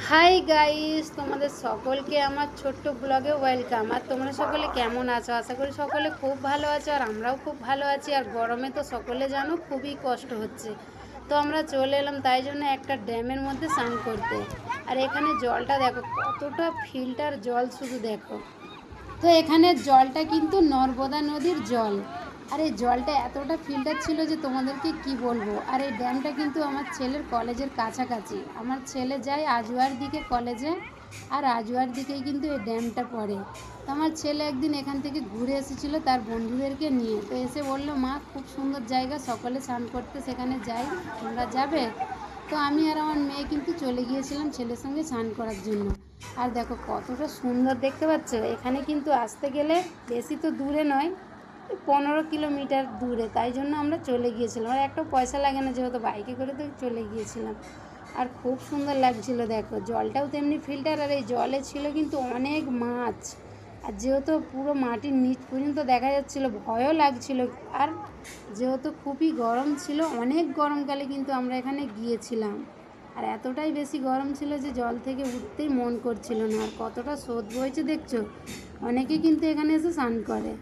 Hi guys, তোমাদের সকলকে আমার ছোট্ট ব্লগে ওয়েলকাম। আর তোমরা সকলে কেমন আছো? আশা করি সকলে খুব ভালো আছো, আর আমরাও খুব ভালো আছি। আর গরমে তো সকলে জানো খুবই কষ্ট হচ্ছে, তো আমরা চলে এলাম তাই জন্য একটা ড্যামের মধ্যে স্নান করতে। আর এখানে জলটা দেখো কতটা ফিল্টার জল, শুধু দেখো। তো এখানের জলটা কিন্তু নর্মদা নদীর জল। আর এই জলটা এতটা ফিল্টার ছিল যে তোমাদেরকে কি বলবো। আর এই ড্যামটা কিন্তু আমার ছেলের কলেজের কাছাকাছি। আমার ছেলে যায় আজুয়ার দিকে কলেজে, আর আজুয়ার দিকেই কিন্তু এই ড্যামটা পড়ে। তো আমার ছেলে একদিন এখান থেকে ঘুরে এসেছিলো তার বন্ধুদেরকে নিয়ে, তো এসে বললো, মা খুব সুন্দর জায়গা, সকলে স্নান করতে সেখানে যাই, তোমরা যাবে? তো আমি আর আমার মেয়ে কিন্তু চলে গিয়েছিলাম ছেলের সঙ্গে স্নান করার জন্য। আর দেখো কতটা সুন্দর, দেখতে পাচ্ছ? এখানে কিন্তু আসতে গেলে বেশি তো দূরে নয়, 15 কিলোমিটার দূরে, তাই জন্য আমরা চলে গিয়েছিলাম। আর একটা পয়সা লাগে না, যেহেতু বাইকে করে তো চলে গিয়েছিলাম। আর খুব সুন্দর লাগছিল, দেখো জলটাও তেমনি ফিল্টার। আর এই জলে ছিল কিন্তু অনেক মাছ, আর যেহেতু পুরো মাটির নিচ পর্যন্ত দেখা যাচ্ছিল, ভয়ও লাগছিল। আর যেহেতু খুবই গরম ছিল, অনেক গরমকালে কিন্তু আমরা এখানে গিয়েছিলাম। আর এতটাই বেশি গরম ছিল যে জল থেকে উঠতেই মন করছিল না। আর কতটা স্রোত বইছে দেখছো, অনেকে কিন্তু এখানে এসে স্নান করে।